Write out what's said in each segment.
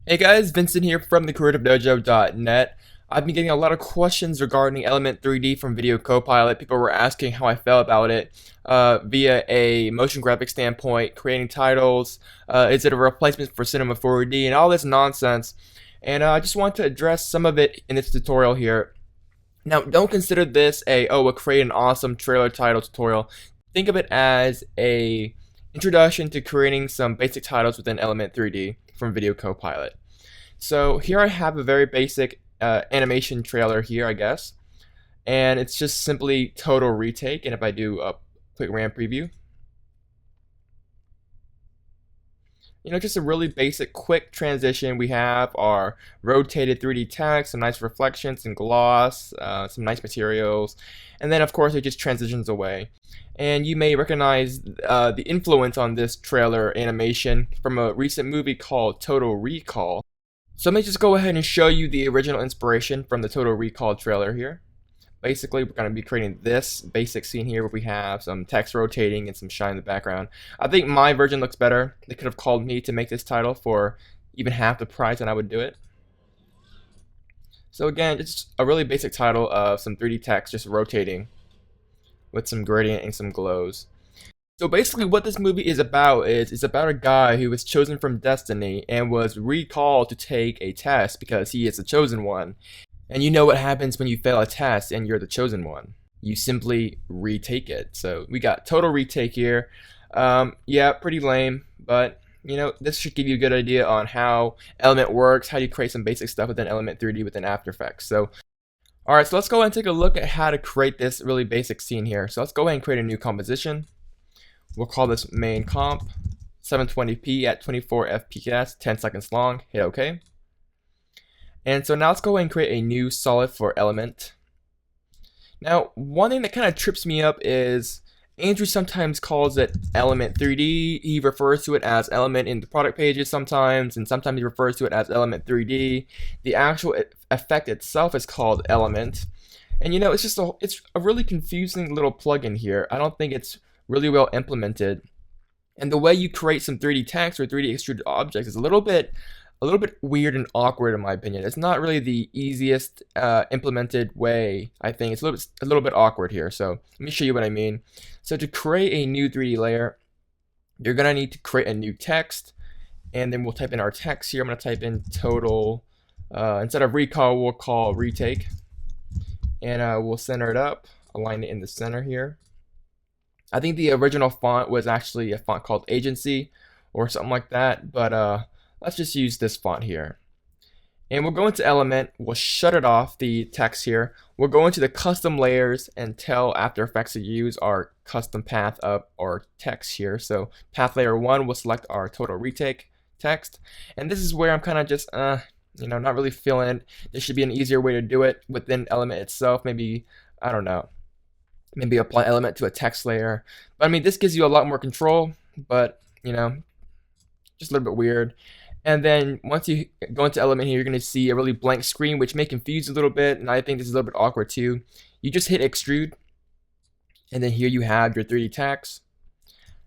Hey guys, Vincent here from thecreativedojo.net. I've been getting a lot of questions regarding Element 3D from Video Copilot. People were asking how I felt about it via a motion graphic standpoint, creating titles, is it a replacement for Cinema 4D, and all this nonsense. And I just want to address some of it in this tutorial here. Now, don't consider this we'll create an awesome trailer title tutorial. Think of it as a introduction to creating some basic titles within Element 3D from Video Copilot. So here I have a very basic animation trailer here, I guess, and it's just simply total retake. And if I do a quick RAM preview, just a really basic quick transition. We have our rotated 3D text, some nice reflections and gloss, some nice materials, and then of course it just transitions away. And you may recognize the influence on this trailer animation from a recent movie called Total Recall. So let me just go ahead and show you the original inspiration from the Total Recall trailer here. Basically, we're going to be creating this basic scene here where we have some text rotating and some shine in the background. I think my version looks better. They could have called me to make this title for even half the price and I would do it. So again, it's a really basic title of some 3D text just rotating with some gradient and some glows. So basically what this movie is about is it's about a guy who was chosen from destiny and was recalled to take a test because he is the chosen one. And you know what happens when you fail a test and you're the chosen one. You simply retake it. So we got total retake here. Yeah, pretty lame, but this should give you a good idea on how Element works, how you create some basic stuff within Element 3D within After Effects. So alright, so let's go ahead and take a look at how to create this really basic scene here. So let's go ahead and create a new composition. We'll call this main comp, 720p at 24 fps, 10 seconds long, hit OK. And so now let's go ahead and create a new solid for Element. Now, one thing that kind of trips me up is Andrew sometimes calls it Element 3D. He refers to it as Element in the product pages sometimes, and sometimes he refers to it as Element 3D. The actual effect itself is called Element. And it's a really confusing little plugin here. I don't think it's really well implemented. And the way you create some 3D text or 3D extruded objects is a little bit weird and awkward in my opinion. It's not really the easiest implemented way. I think it's a little bit awkward here. So let me show you what I mean. So to create a new 3D layer, you're gonna need to create a new text, and then we'll type in our text here. I'm gonna type in total. Instead of recall, we'll call retake, and we'll center it up, align it in the center here. I think the original font was actually a font called Agency or something like that, but let's just use this font here. And we'll go into Element, we'll shut it off, the text here. We'll go into the custom layers and tell After Effects to use our custom path of our text here. So path layer 1, we'll select our total retake text. And this is where I'm kind of just, not really feeling it. There should be an easier way to do it within Element itself. Maybe, I don't know, maybe apply Element to a text layer. But I mean, this gives you a lot more control, but just a little bit weird. And then once you go into Element here, you're going to see a really blank screen, which may confuse you a little bit, and I think this is a little bit awkward too. You just hit extrude, and then here you have your 3D text.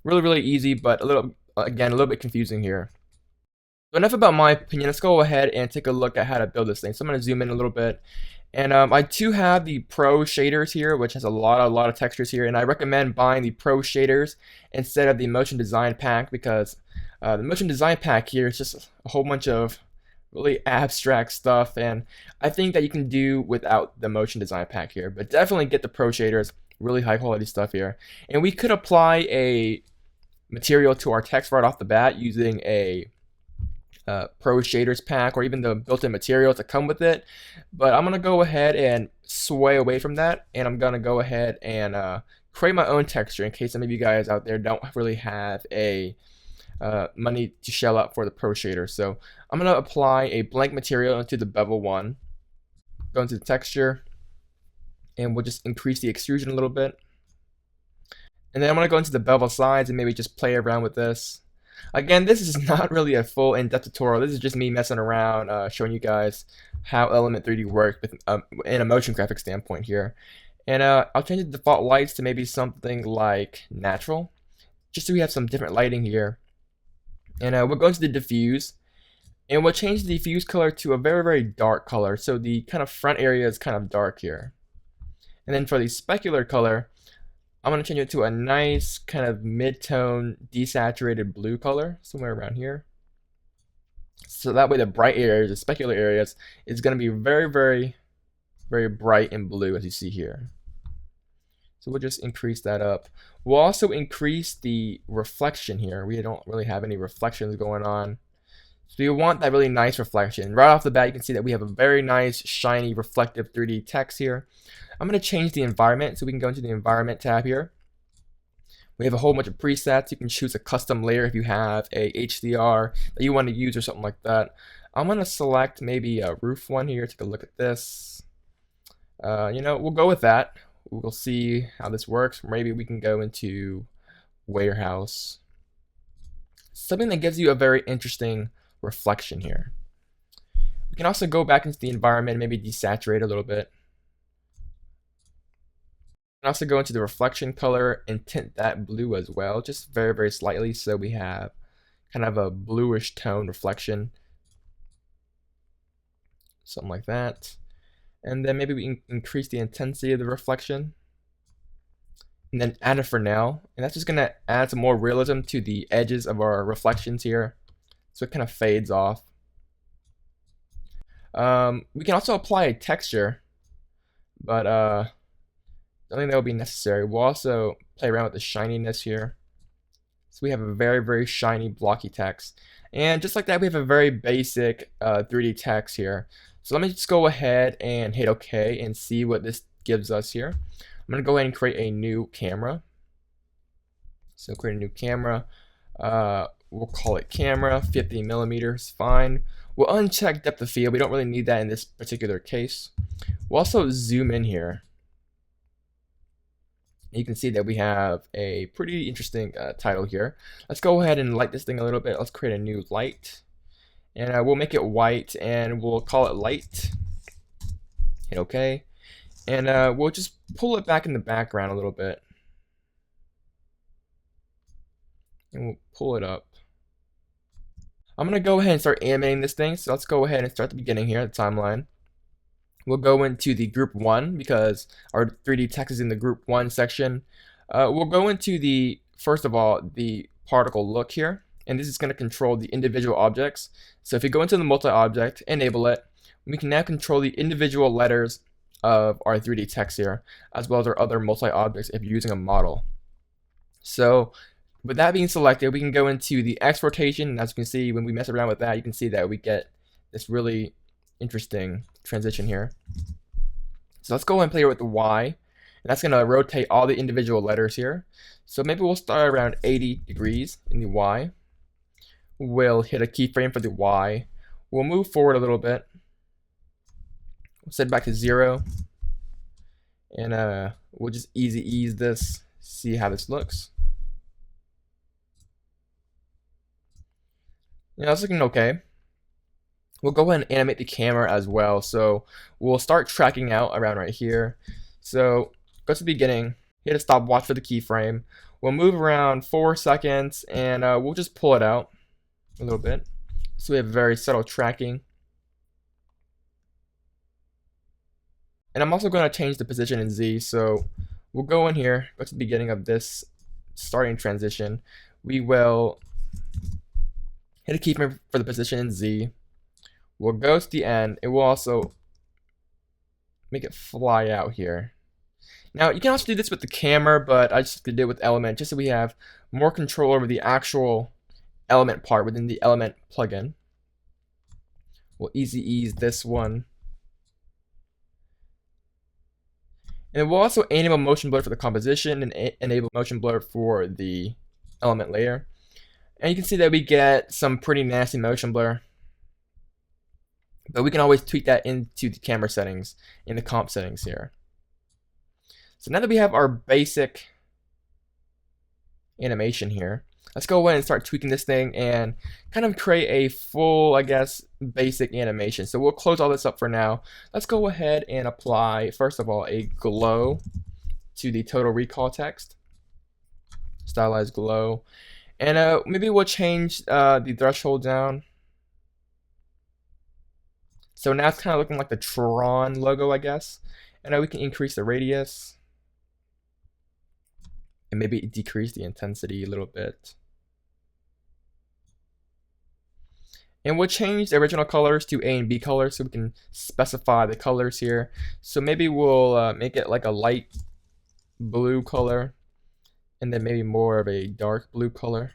Really easy, but a little bit confusing here. So enough about my opinion. Let's go ahead and take a look at how to build this thing. So I'm going to zoom in a little bit. And I do have the Pro shaders here, which has a lot of textures here, and I recommend buying the Pro shaders instead of the Motion Design Pack because the Motion Design Pack here is just a whole bunch of really abstract stuff, and I think that you can do without the Motion Design Pack here, but definitely get the Pro shaders, really high quality stuff here. And we could apply a material to our text right off the bat using a Pro Shaders pack or even the built-in materials that come with it, but I'm gonna go ahead and sway away from that, and I'm gonna go ahead and create my own texture in case some of you guys out there don't really have a money to shell out for the Pro Shader. So I'm gonna apply a blank material into the bevel 1, go into the texture, and we'll just increase the extrusion a little bit, and then I'm gonna go into the bevel size and maybe just play around with this. Again, this is not really a full in-depth tutorial. This is just me messing around, showing you guys how Element 3D works with, in a motion graphic standpoint here. And I'll change the default lights to maybe something like natural, just so we have some different lighting here. And we'll go into the diffuse, And we'll change the diffuse color to a very, very dark color. So the kind of front area is kind of dark here. And then for the specular color, I'm going to change it to a nice kind of mid-tone desaturated blue color, somewhere around here. So that way the bright areas, the specular areas, is going to be very, very, very bright and blue, as you see here. So we'll just increase that up. We'll also increase the reflection here. We don't really have any reflections going on. So you want that really nice reflection. Right off the bat, you can see that we have a very nice, shiny, reflective 3D text here. I'm going to change the environment, so we can go into the environment tab here. We have a whole bunch of presets. You can choose a custom layer if you have a HDR that you want to use or something like that. I'm going to select maybe a roof one here. Take a look at this. We'll go with that. We'll see how this works. Maybe we can go into warehouse. Something that gives you a very interesting reflection here. We can also go back into the environment and maybe desaturate a little bit. We can also go into the reflection color and tint that blue as well, just very, very slightly, so we have kind of a bluish tone reflection. Something like that. And then maybe we can increase the intensity of the reflection. And then add a Fresnel. And that's just going to add some more realism to the edges of our reflections here. So it kind of fades off. We can also apply a texture, but I don't think that would be necessary. We'll also play around with the shininess here. So we have a very, very shiny, blocky text. And just like that, we have a very basic 3D text here. So let me just go ahead and hit OK and see what this gives us here. I'm going to go ahead and create a new camera. So create a new camera. We'll call it camera, 50 millimeters, fine. We'll uncheck depth of field. We don't really need that in this particular case. We'll also zoom in here. You can see that we have a pretty interesting title here. Let's go ahead and light this thing a little bit. Let's create a new light. And we'll make it white and we'll call it light. Hit OK. And we'll just pull it back in the background a little bit. And we'll pull it up. I'm going to go ahead and start animating this thing. So let's go ahead and start the beginning here, the timeline. We'll go into the group 1 because our 3D text is in the group 1 section. We'll go into the, first of all, the particle look here. And this is going to control the individual objects. So if you go into the multi-object, enable it, we can now control the individual letters of our 3D text here, as well as our other multi-objects if you're using a model. So with that being selected, we can go into the X rotation, and as you can see, when we mess around with that, you can see that we get this really interesting transition here. So let's go ahead and play with the Y, and that's going to rotate all the individual letters here. So maybe we'll start around 80 degrees in the Y. We'll hit a keyframe for the Y. We'll move forward a little bit. We'll set it back to 0. And we'll just easy ease this, see how this looks. Yeah, it's looking okay. We'll go ahead and animate the camera as well. So we'll start tracking out around right here. So go to the beginning, hit a stopwatch for the keyframe. We'll move around 4 seconds and we'll just pull it out a little bit. So we have very subtle tracking. And I'm also going to change the position in Z. So we'll go in here, go to the beginning of this starting transition. We will hit a keyframe for the position in Z. We'll go to the end, and we'll also make it fly out here. Now, you can also do this with the camera, but I just did it with Element, just so we have more control over the actual element part within the Element plugin. We'll easy ease this one. And we'll also enable motion blur for the composition and enable motion blur for the element layer. And you can see that we get some pretty nasty motion blur. But we can always tweak that into the camera settings in the comp settings here. So now that we have our basic animation here, let's go ahead and start tweaking this thing and kind of create a full, I guess, basic animation. So we'll close all this up for now. Let's go ahead and apply, first of all, a glow to the total recall text. Stylized glow. And maybe we'll change the threshold down. So now it's kind of looking like the Tron logo, I guess. And now we can increase the radius and maybe decrease the intensity a little bit. And we'll change the original colors to A and B colors so we can specify the colors here. So maybe we'll make it like a light blue color and then maybe more of a dark blue color.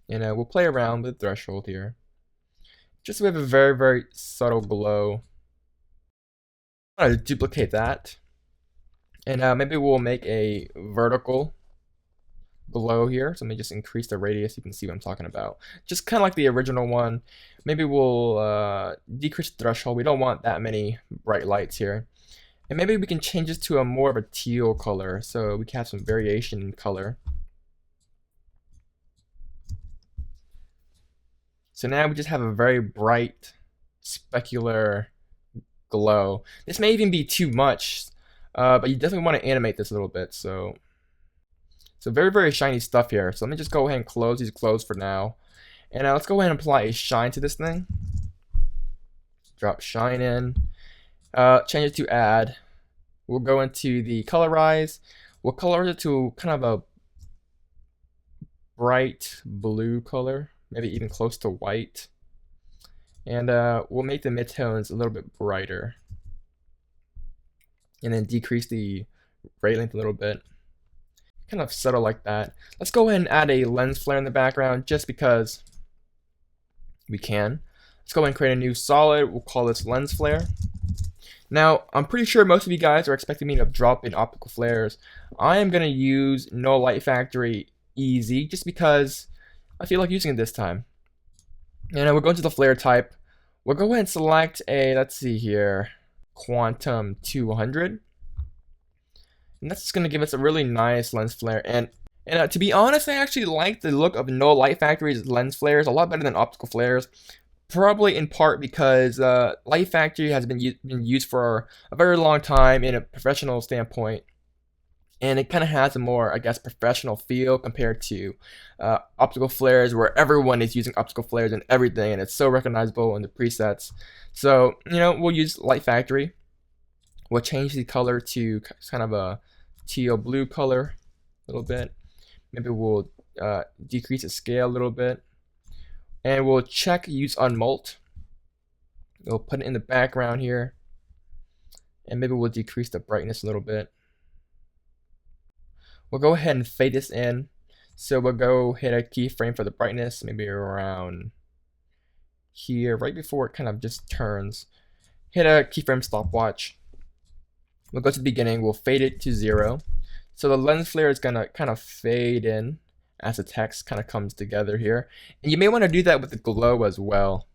And we'll play around with the threshold here. Just so we have a very, very subtle glow. I'm going to duplicate that. And maybe we'll make a vertical glow here. So let me just increase the radius. You can see what I'm talking about. Just kind of like the original one. Maybe we'll decrease the threshold. We don't want that many bright lights here. And maybe we can change this to a more of a teal color. So we can have some variation in color. So now we just have a very bright, specular glow. This may even be too much, but you definitely want to animate this a little bit. So very, very shiny stuff here. So let me just go ahead and close these glows for now. And let's go ahead and apply a shine to this thing. Drop shine in. Change it to add. We'll go into the colorize. We'll color it to kind of a bright blue color, maybe even close to white. And we'll make the midtones a little bit brighter. And then decrease the ray length a little bit. Kind of subtle like that. Let's go ahead and add a lens flare in the background just because we can. Let's go ahead and create a new solid. We'll call this lens flare. Now, I'm pretty sure most of you guys are expecting me to drop in optical flares. I am going to use No Light Factory Easy just because I feel like using it this time. And we'll go into the flare type. We'll go ahead and select a, let's see here, Quantum 200. And that's just going to give us a really nice lens flare. And to be honest, I actually like the look of No Light Factory's lens flares a lot better than optical flares. Probably in part because Light Factory has been used for a very long time in a professional standpoint. And it kind of has a more, I guess, professional feel compared to optical flares where everyone is using optical flares and everything. And it's so recognizable in the presets. So, we'll use Light Factory. We'll change the color to kind of a teal blue color a little bit. Maybe we'll decrease the scale a little bit. And we'll check use unmult. We'll put it in the background here. And maybe we'll decrease the brightness a little bit. We'll go ahead and fade this in. So we'll go hit a keyframe for the brightness, maybe around here, right before it kind of just turns. Hit a keyframe stopwatch. We'll go to the beginning, we'll fade it to 0. So the lens flare is gonna kind of fade in as the text kind of comes together here. And you may want to do that with the glow as well.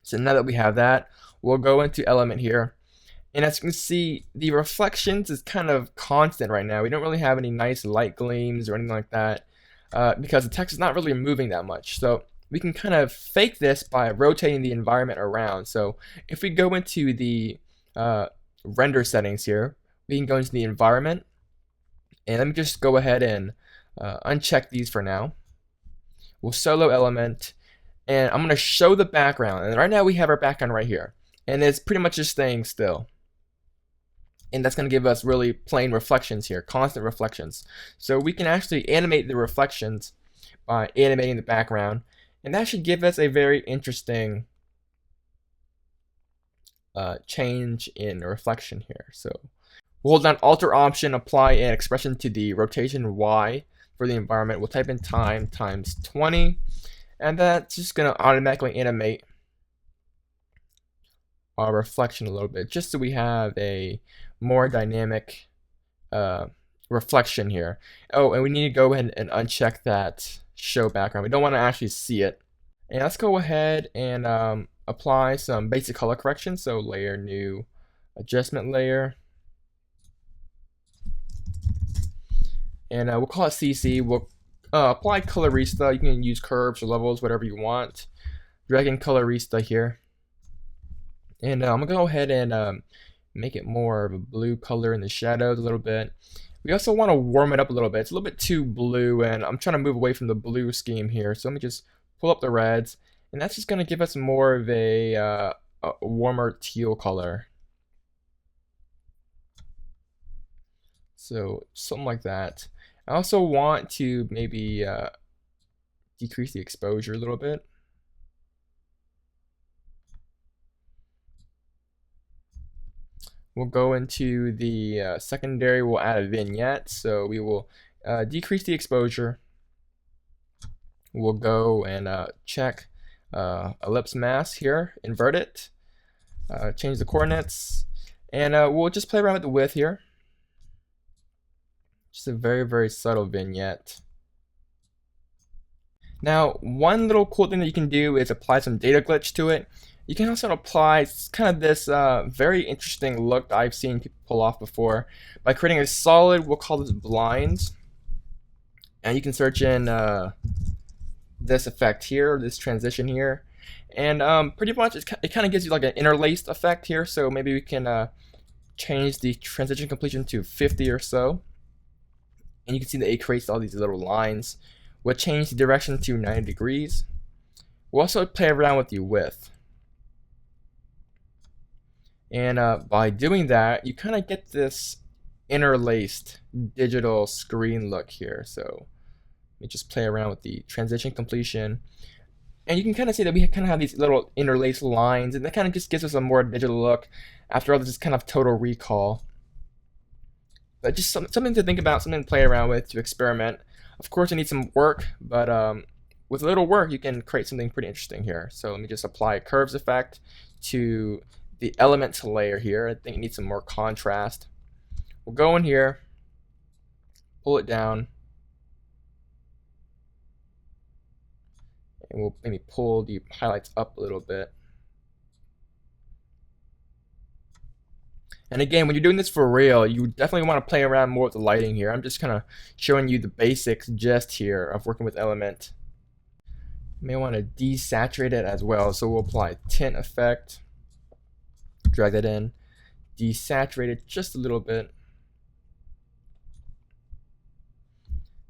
So now that we have that, we'll go into element here. And as you can see, the reflections is kind of constant right now. We don't really have any nice light gleams or anything like that because the text is not really moving that much. So we can kind of fake this by rotating the environment around. So if we go into the render settings here, we can go into the environment. And let me just go ahead and uncheck these for now. We'll solo element. And I'm going to show the background. And right now we have our background right here. And it's pretty much just staying still. And that's going to give us really plain reflections here, constant reflections. So we can actually animate the reflections by animating the background. And that should give us a very interesting change in reflection here. So we'll hold down Alt or Option, apply an expression to the rotation Y for the environment. We'll type in time times 20. And that's just going to automatically animate our reflection a little bit, just so we have a more dynamic reflection here. Oh, and we need to go ahead and uncheck that show background. We don't want to actually see it. And let's go ahead and apply some basic color correction. So layer, new adjustment layer. And we'll call it CC. We'll apply Colorista. You can use curves or levels, whatever you want. Drag in Colorista here. And I'm going to go ahead and make it more of a blue color in the shadows a little bit. We also want to warm it up a little bit. It's a little bit too blue, and I'm trying to move away from the blue scheme here. So let me just pull up the reds And that's just going to give us more of a warmer teal color. So something like that. I also want to maybe decrease the exposure a little bit. We'll go into the secondary, we'll add a vignette. So we will decrease the exposure. We'll go and check ellipse mask here, invert it, change the coordinates, and we'll just play around with the width here. Just a very, very subtle vignette. Now, one little cool thing that you can do is apply some data glitch to it. You can also apply kind of this very interesting look that I've seen people pull off before by creating a solid, we'll call this blinds. And you can search in this effect here, this transition here. And pretty much it kind of gives you like an interlaced effect here. So maybe we can change the transition completion to 50 or so. And you can see that it creates all these little lines. We'll change the direction to 90 degrees. We'll also play around with the width. And by doing that, you kind of get this interlaced digital screen look here. So let me just play around with the transition completion. And you can kind of see that we kind of have these little interlaced lines, and that kind of just gives us a more digital look. After all, this is kind of Total Recall. But just something to think about, something to play around with, to experiment. Of course, it needs some work, but with a little work, you can create something pretty interesting here. So let me just apply a curves effect to the elements layer here. I think it needs some more contrast. We'll go in here, pull it down, and we'll maybe pull the highlights up a little bit. And again, when you're doing this for real, you definitely want to play around more with the lighting here. I'm just kind of showing you the basics just here of working with element. You may want to desaturate it as well. So we'll apply tint effect, drag that in, desaturate it just a little bit.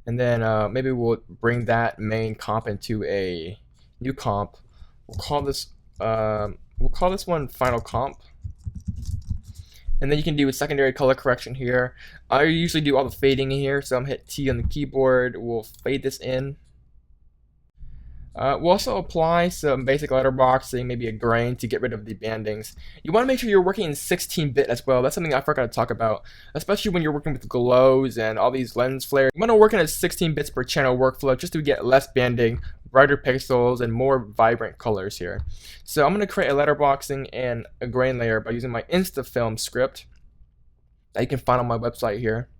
And then maybe we'll bring that main comp into a new comp. We'll call this one final comp. And then you can do a secondary color correction here. I usually do all the fading in here, so I'm hit T on the keyboard. We'll fade this in. We'll also apply some basic letterboxing, maybe a grain to get rid of the bandings. You want to make sure you're working in 16-bit as well. That's something I forgot to talk about, especially when you're working with glows and all these lens flares. You want to work in a 16 bits per channel workflow just to get less banding, brighter pixels, and more vibrant colors here. So I'm going to create a letterboxing and a grain layer by using my InstaFilm script that you can find on my website here.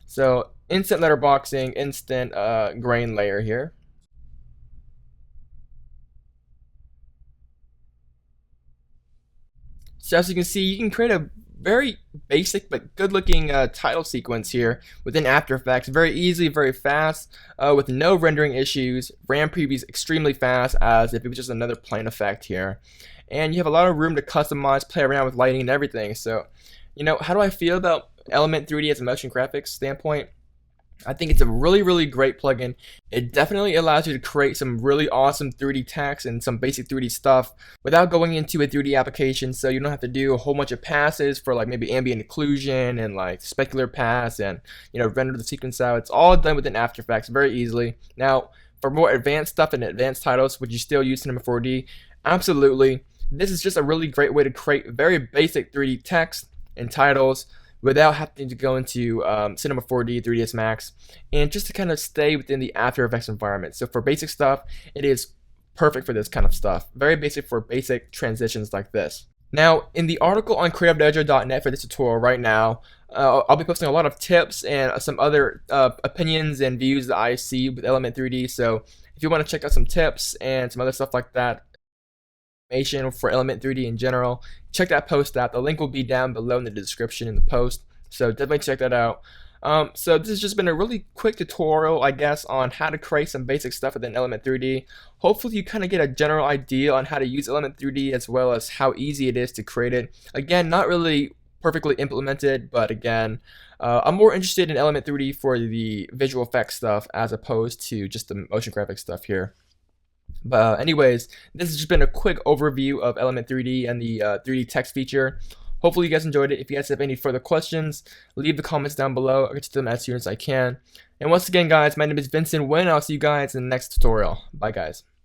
So instant letterboxing, instant grain layer here. So as you can see, you can create a very basic but good looking title sequence here within After Effects. Very easy, very fast, with no rendering issues. RAM previews extremely fast as if it was just another plain effect here. And you have a lot of room to customize, play around with lighting and everything. So, you know, how do I feel about Element 3D as a motion graphics standpoint? I think it's a really, really great plugin. It definitely allows you to create some really awesome 3D text and some basic 3D stuff without going into a 3D application, so you don't have to do a whole bunch of passes for like maybe ambient occlusion and like specular pass and, you know, render the sequence out. It's all done within After Effects very easily. Now, for more advanced stuff and advanced titles, would you still use Cinema 4D? Absolutely. This is just a really great way to create very basic 3D text and titles without having to go into Cinema 4D, 3ds Max, and just to kind of stay within the After Effects environment. So for basic stuff, it is perfect for this kind of stuff. Very basic for basic transitions like this. Now, in the article on creativedojo.net for this tutorial right now, I'll be posting a lot of tips and some other opinions and views that I see with Element 3D. So if you want to check out some tips and some other stuff like that, for Element 3D in general, check that post out. The link will be down below in the description in the post, so definitely check that out. So this has just been a really quick tutorial, I guess, on how to create some basic stuff within Element 3D. Hopefully you kind of get a general idea on how to use Element 3D as well as how easy it is to create it. Again, not really perfectly implemented, but again, I'm more interested in Element 3D for the visual effects stuff as opposed to just the motion graphics stuff here. But anyways, this has just been a quick overview of Element 3D and the 3D text feature. Hopefully you guys enjoyed it. If you guys have any further questions, leave the comments down below. I'll get to them as soon as I can. And once again, guys, my name is Vincent Nguyen. I'll see you guys in the next tutorial. Bye, guys.